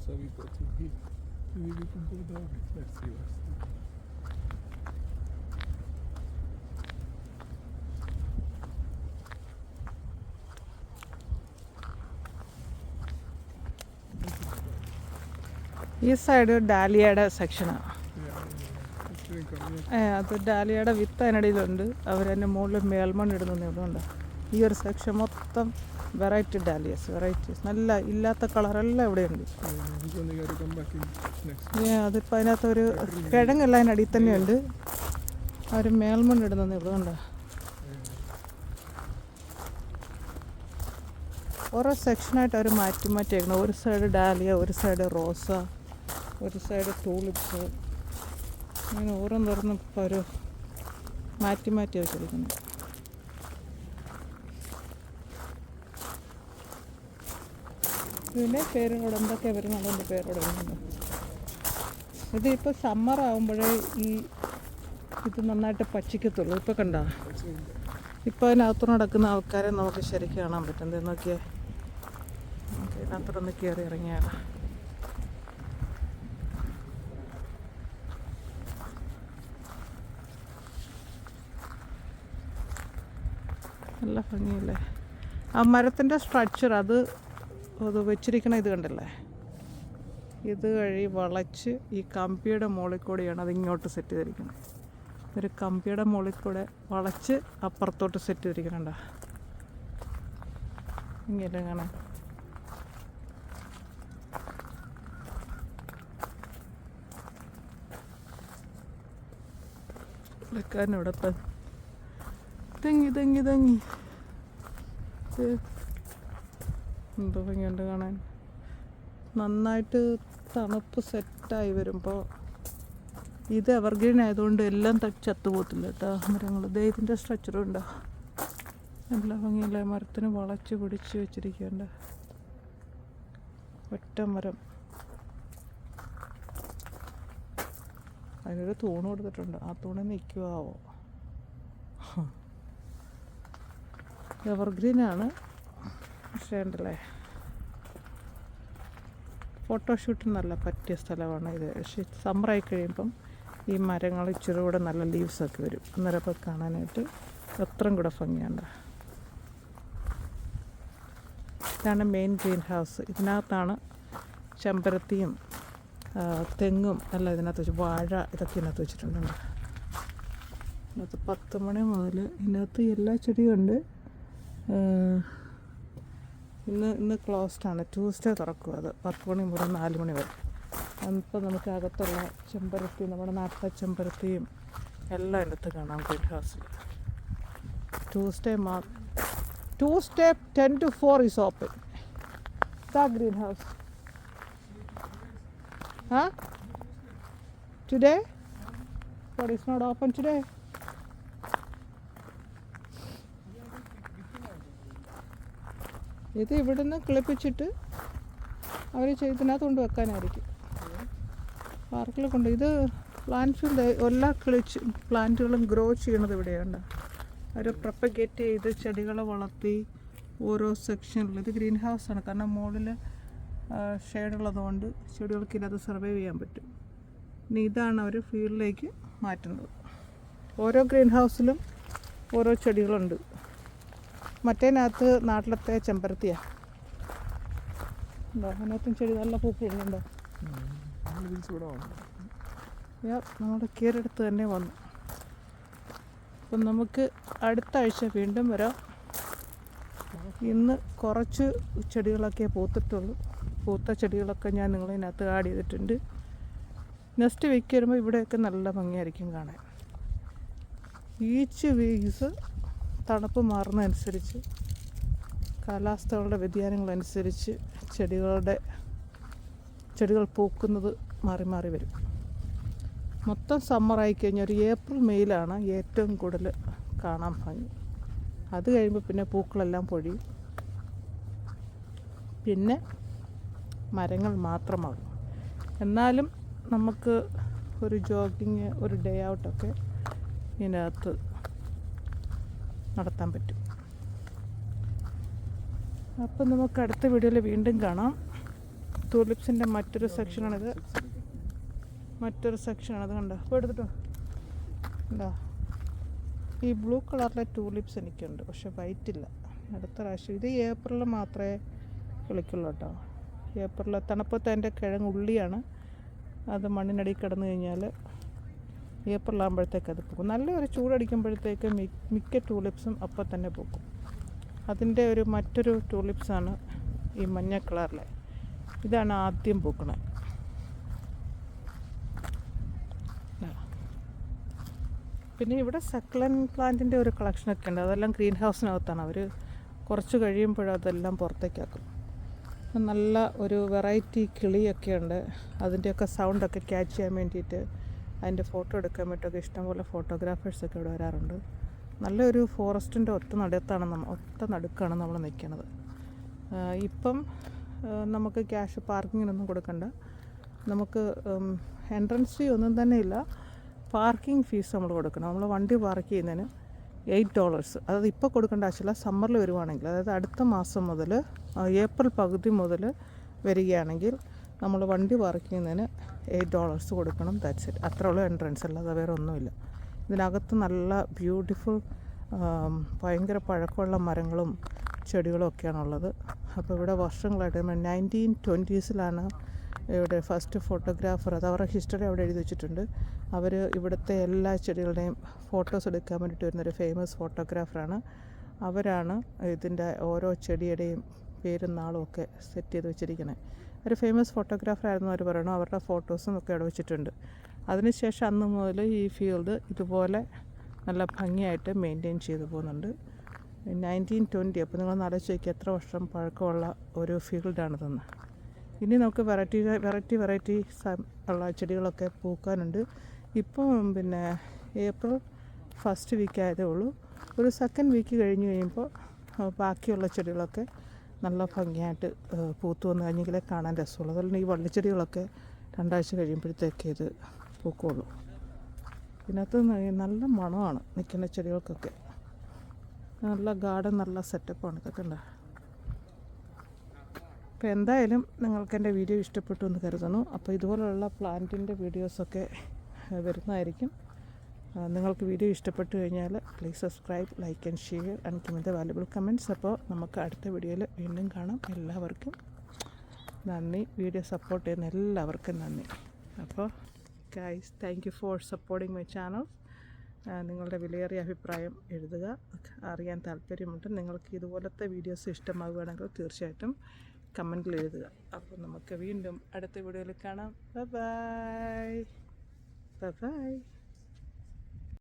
so we go through here. Maybe we can go down. Let's see what's there. ഈ side ഡാലിയയുടെ സെക്ഷനാണ്. It's very convenient. അത് ഡാലിയയുടെ വിത്ത് അതിനിടയിലുണ്ട്. അവരെന്നെ മുകളിൽ മേൽമണ്ണ് ഇടുന്നതേ ഉള്ളതുകൊണ്ട് ഈ ഒരു സെക്ഷൻ മൊത്തം വെറൈറ്റി ഡാലിയസ്, വെറൈറ്റീസ് നല്ല ഇല്ലാത്ത കളറെല്ലാം ഇവിടെയുണ്ട്. We're only got to come back in next. അതിപ്പോൾ അതിനകത്തൊരു കിഴങ്ങെല്ലാം അതിനടിയിൽ തന്നെയുണ്ട്. അവർ മേൽമണ്ണ് ഇടുന്നതേ ഉള്ളതുകൊണ്ട് ഓരോ സെക്ഷനായിട്ട് അവർ മാറ്റി മാറ്റിയേക്കണം. ഒരു സൈഡ് ഡാലിയ, ഒരു സൈഡ് റോസ, ഒരു സൈഡ് ടൂളിപ്സ്, അങ്ങനെ ഓരോന്നോരോന്നും ഇപ്പോൾ ഒരു മാറ്റി മാറ്റി വെച്ചിരിക്കുന്നു. ഇതിൻ്റെ പേരുകളോട് എന്തൊക്കെ വരുന്നുണ്ട്, എൻ്റെ പേരോട് വരുന്നുണ്ട്. ഇതിപ്പോൾ സമ്മർ ആകുമ്പോഴേ ഇത് നന്നായിട്ട് പച്ചിക്കത്തുള്ളൂ. ഇപ്പോൾ കണ്ടോ, ഇപ്പോൾ അതിനകത്ത് നടക്കുന്ന ആൾക്കാരെ നമുക്ക് ശരിക്കും കാണാൻ പറ്റുന്നത്. നോക്കിയേ, ഇതിനകത്തൊന്ന് കയറി ഇറങ്ങിയാണ്. നല്ല ഭംഗിയല്ലേ ആ മരത്തിൻ്റെ സ്ട്രക്ചർ. അത് വെച്ചിരിക്കണ ഇത് കണ്ടല്ലേ, ഇത് വഴി വളച്ച് ഈ കമ്പിയുടെ മുകളിൽ കൂടെയാണ് അത് ഇങ്ങോട്ട് സെറ്റ് ചെയ്തിരിക്കുന്നത്. ഒരു കമ്പിയുടെ മുകളിൽ കൂടെ വളച്ച് അപ്പുറത്തോട്ട് സെറ്റ് ചെയ്തിരിക്കണണ്ട. ഇങ്ങനെ കാണാൻ ഇവിടെ തെങ്ങി എന്തോ ഭംഗിയുണ്ട് കാണാൻ. നന്നായിട്ട് തണുപ്പ് സെറ്റായി വരുമ്പോൾ ഇത് എവർഗ്രീൻ ആയതുകൊണ്ട് എല്ലാം ചത്തുപോകത്തില്ല കേട്ടോ മരങ്ങൾ. ഇതിൻ്റെ സ്ട്രക്ചറും ഉണ്ടോ, നല്ല ഭംഗിയല്ലേ. മരത്തിന് വളച്ച് പിടിച്ച് വെച്ചിരിക്കേണ്ട ഒറ്റ മരം. അതിനൊരു തൂണ് കൊടുത്തിട്ടുണ്ട്. ആ തൂണ് നിൽക്കുവാവോ? എവർഗ്രീനാണ്, പക്ഷേ ഉണ്ടല്ലേ ഫോട്ടോഷൂട്ടിന് നല്ല പറ്റിയ സ്ഥലമാണ് ഇത്. പക്ഷേ സമ്മറായി കഴിയുമ്പം ഈ മരങ്ങൾ ഇച്ചിരി കൂടെ നല്ല ലീവ്സൊക്കെ വരും. അന്നേരം അപ്പോൾ കാണാനായിട്ട് എത്രയും കൂടെ ഭംഗിയുണ്ട്. ഇതാണ് മെയിൻ ഗ്രീൻ ഹൗസ്. ഇതിനകത്താണ് ചെമ്പരത്തിയും തെങ്ങും എല്ലാം ഇതിനകത്ത് വെച്ച്, വാഴ ഇതൊക്കെ ഇതിനകത്ത് വെച്ചിട്ടുണ്ട്. ഇതിനകത്ത് 10 മണി മുതൽ ഇതിനകത്ത് എല്ലാ ചെടിയും ഉണ്ട്. ഇന്ന് ക്ലോസ്ഡാണ്. ട്യൂസ്ഡേ തുറക്കും. അത് 10 മണി മുതൽ 4 മണി വരെ. അപ്പോൾ നമുക്ക് അകത്തുള്ള ചെമ്പരത്തി, നമ്മുടെ നാട്ടിലെ ചെമ്പരത്തിയും എല്ലാം ഇതിനകത്ത് കാണാം ഗ്രീൻ ഹൗസിൽ. Tuesday 10 to 4 is open. The greenhouse. Huh? Today? But it's not open today. ഇത് ഇവിടുന്ന് കിളിപ്പിച്ചിട്ട് അവർ ഇതിനകത്ത് കൊണ്ട് വെക്കാനായിരിക്കും. പാർക്കിൽ കൊണ്ട് ഇത് പ്ലാന്റ് ഫീൽഡ് എല്ലാ പ്ലാന്റുകളും ഗ്രോ ചെയ്യണത് ഇവിടെയാണ്. അവർ പ്രൊപ്പഗേറ്റ് ചെയ്ത് ചെടികളെ വളർത്തി ഓരോ സെക്ഷനിൽ. ഇത് ഗ്രീൻ ഹൗസാണ്, കാരണം മുകളിൽ ഷെയ്ഡുള്ളതുകൊണ്ട് ചെടികൾക്ക് ഇതിനകത്ത് സർവൈവ് ചെയ്യാൻ പറ്റും. ഇനി ഇതാണ് അവർ ഫീൽഡിലേക്ക് മാറ്റുന്നത്. ഓരോ ഗ്രീൻ ഹൗസിലും ഓരോ ചെടികളുണ്ട്. മറ്റേനകത്ത് നാട്ടിലത്തെ ചെമ്പരത്തിയാണ്. ഉണ്ടോ അതിനകത്തും ചെടി നല്ല പൂക്കളുണ്ടോ? നമ്മുടെ കീഴടുത്ത് തന്നെ വന്നു. അപ്പം നമുക്ക് അടുത്ത ആഴ്ച വീണ്ടും വരാം. ഇന്ന് കുറച്ച് ചെടികളൊക്കെ പൂത്തിട്ടുള്ളൂ. പൂത്ത ചെടികളൊക്കെ ഞാൻ നിങ്ങളിതിനകത്ത് ആഡ് ചെയ്തിട്ടുണ്ട്. നെക്സ്റ്റ് വീക്ക് വരുമ്പോൾ ഇവിടെയൊക്കെ നല്ല ഭംഗിയായിരിക്കും കാണാൻ. ഈച്ച് വീക്സ് തണുപ്പ് മാറുന്നതനുസരിച്ച്, കാലാവസ്ഥകളുടെ വ്യതിയാനങ്ങളനുസരിച്ച് ചെടികൾ പൂക്കുന്നത് മാറി മാറി വരും. മൊത്തം സമ്മറായി കഴിഞ്ഞാൽ ഒരു ഏപ്രിൽ മെയിലാണ് ഏറ്റവും കൂടുതൽ കാണാൻ ഭംഗി. അത് കഴിയുമ്പോൾ പിന്നെ പൂക്കളെല്ലാം പൊഴിയും. പിന്നെ മരങ്ങൾ മാത്രമാകും. എന്നാലും നമുക്ക് ഒരു ജോഗിങ്, ഒരു ഡേ ഔട്ടൊക്കെ ഇതിനകത്ത് നടത്താൻ പറ്റും. അപ്പം നമുക്ക് അടുത്ത വീഡിയോയിൽ വീണ്ടും കാണാം. ടൂലിപ്സിൻ്റെ മറ്റൊരു സെക്ഷനാണിത്. മറ്റൊരു സെക്ഷനാണത്. കണ്ടോ? അപ്പോൾ എടുത്തിട്ടോ. ഉണ്ടോ? ഈ ബ്ലൂ കളറിലെ ടൂലിപ്സ് എനിക്കുണ്ട്, പക്ഷെ വൈറ്റ് ഇല്ല. അടുത്ത പ്രാവശ്യം ഇത് ഏപ്രിലിൽ മാത്രമേ കിളിക്കുള്ളൂ കേട്ടോ. ഏപ്രിലിൽ തണുപ്പത്ത് അതിൻ്റെ കിഴങ്ങ് ഉള്ളിയാണ്. അത് മണ്ണിനടിയിൽ കിടന്നു കഴിഞ്ഞാൽ ഏപ്രിലാകുമ്പോഴത്തേക്ക് അത് പൂക്കും. നല്ലൊരു ചൂടടിക്കുമ്പോഴത്തേക്ക് മിക്ക ടൂലിപ്സും അപ്പം തന്നെ പൂക്കും. അതിൻ്റെ മറ്റൊരു ടൂലിപ്സാണ് ഈ മഞ്ഞ കളറിലെ. ഇതാണ് ആദ്യം പൂക്കണേ. പിന്നെ ഇവിടെ സക്ലൻ പ്ലാന്റിൻ്റെ ഒരു കളക്ഷനൊക്കെ ഉണ്ട്. അതെല്ലാം ഗ്രീൻ ഹൗസിനകത്താണ്. അവർ കുറച്ച് കഴിയുമ്പോഴതെല്ലാം പുറത്തേക്കാക്കും. നല്ല ഒരു വെറൈറ്റി കിളിയൊക്കെ ഉണ്ട്. അതിൻ്റെയൊക്കെ സൗണ്ടൊക്കെ ക്യാച്ച് ചെയ്യാൻ വേണ്ടിയിട്ട്, അതിൻ്റെ ഫോട്ടോ എടുക്കാൻ വേണ്ടിയിട്ടൊക്കെ ഇഷ്ടംപോലെ ഫോട്ടോഗ്രാഫേഴ്സൊക്കെ ഇവിടെ വരാറുണ്ട്. നല്ലൊരു ഫോറസ്റ്റിൻ്റെ ഒത്ത നടുക്കാണ് നമ്മൾ നിൽക്കുന്നത്. ഇപ്പം നമുക്ക് ക്യാഷ് പാർക്കിങ്ങിനൊന്നും കൊടുക്കണ്ട. നമുക്ക് എൻട്രൻസ് ഫീ ഒന്നും തന്നെ ഇല്ല. പാർക്കിംഗ് ഫീസ് നമ്മൾ കൊടുക്കണം. നമ്മൾ വണ്ടി പാർക്ക് ചെയ്യുന്നതിന് $8. അതായത് ഇപ്പോൾ കൊടുക്കേണ്ട ആവശ്യമില്ല. സമ്മറിൽ വരുവാണെങ്കിൽ, അതായത് അടുത്ത മാസം മുതൽ ഏപ്രിൽ പകുതി മുതൽ വരികയാണെങ്കിൽ നമ്മൾ വണ്ടി പാർക്ക് ചെയ്യുന്നതിന് $8 കൊടുക്കണം. That's it. അത്ര ഉള്ള എൻട്രൻസ്, അല്ലാതെ വേറെ ഒന്നുമില്ല. ഇതിനകത്ത് നല്ല ബ്യൂട്ടിഫുൾ ഭയങ്കര പഴക്കമുള്ള മരങ്ങളും ചെടികളും ഒക്കെയാണുള്ളത്. അപ്പോൾ ഇവിടെ വർഷങ്ങളായിട്ട് 1920s ഇവിടെ ഫസ്റ്റ് ഫോട്ടോഗ്രാഫർ, അത് അവരുടെ ഹിസ്റ്ററി അവിടെ എഴുതി വെച്ചിട്ടുണ്ട്. അവർ ഇവിടുത്തെ എല്ലാ ചെടികളുടെയും ഫോട്ടോസ് എടുക്കാൻ വേണ്ടിയിട്ട് വരുന്നൊരു ഫേമസ് ഫോട്ടോഗ്രാഫറാണ്. അവരാണ് ഇതിൻ്റെ ഓരോ ചെടിയുടെയും പേരും നാളും ഒക്കെ സെറ്റ് ചെയ്ത് വെച്ചിരിക്കുന്നത്. ഒരു ഫേമസ് ഫോട്ടോഗ്രാഫറായിരുന്നു അവർ പറയണു. അവരുടെ ഫോട്ടോസും ഒക്കെ അവിടെ വെച്ചിട്ടുണ്ട്. അതിനുശേഷം അന്ന് മുതൽ ഈ ഫീൽഡ് ഇതുപോലെ നല്ല ഭംഗിയായിട്ട് മെയിൻറ്റെയിൻ ചെയ്തു പോകുന്നുണ്ട്. 1920, അപ്പോൾ നിങ്ങൾ ആലോചിച്ച് നോക്കി എത്ര വർഷം പഴക്കമുള്ള ഒരു ഫീൽഡാണിതെന്ന്. ഇനി നമുക്ക് വെറൈറ്റി ഉള്ള ചെടികളൊക്കെ പൂക്കാനുണ്ട്. ഇപ്പം പിന്നെ ഏപ്രിൽ ഫസ്റ്റ് വീക്ക് ആയതേ ഉള്ളൂ. ഒരു സെക്കൻഡ് വീക്ക് കഴിഞ്ഞ് കഴിയുമ്പോൾ ബാക്കിയുള്ള ചെടികളൊക്കെ നല്ല ഭംഗിയായിട്ട് പൂത്തു വന്നു കഴിഞ്ഞെങ്കിലേ കാണാൻ രസമുള്ളൂ. അതുപോലെ ഈ വള്ളിച്ചെടികളൊക്കെ 2 ആഴ്ച കഴിയുമ്പോഴത്തേക്ക് ഇത് പൂക്കുള്ളൂ. ഇതിനകത്ത് നല്ല മണമാണ് നിൽക്കുന്ന ചെടികൾക്കൊക്കെ. നല്ല ഗാർഡൻ, നല്ല സെറ്റപ്പാണ്. ഇതൊക്കെ ഉണ്ട്. അപ്പോൾ എന്തായാലും നിങ്ങൾക്ക് എൻ്റെ വീഡിയോ ഇഷ്ടപ്പെട്ടു എന്ന് കരുതുന്നു. അപ്പോൾ ഇതുപോലുള്ള പ്ലാന്റിൻ്റെ വീഡിയോസൊക്കെ വരുന്നതായിരിക്കും. നിങ്ങൾക്ക് വീഡിയോ ഇഷ്ടപ്പെട്ടു കഴിഞ്ഞാൽ please subscribe, like and share and give the valuable comments. അപ്പോൾ നമുക്ക് അടുത്ത വീഡിയോയിൽ വീണ്ടും കാണാം. എല്ലാവർക്കും നന്ദി. വീഡിയോ സപ്പോർട്ട് ചെയ്യുന്ന എല്ലാവർക്കും നന്ദി. അപ്പോൾ guys, thank you for supporting my channel. നിങ്ങളുടെ വിലയേറിയ അഭിപ്രായം എഴുതുക. അറിയാൻ താല്പര്യമുണ്ട്. നിങ്ങൾക്ക് ഇതുപോലത്തെ വീഡിയോസ് ഇഷ്ടമാകുകയാണെങ്കിൽ തീർച്ചയായിട്ടും കമൻറ്റിൽ എഴുതുക. അപ്പോൾ നമുക്ക് വീണ്ടും അടുത്ത വീഡിയോയിൽ കാണാം. Bye bye.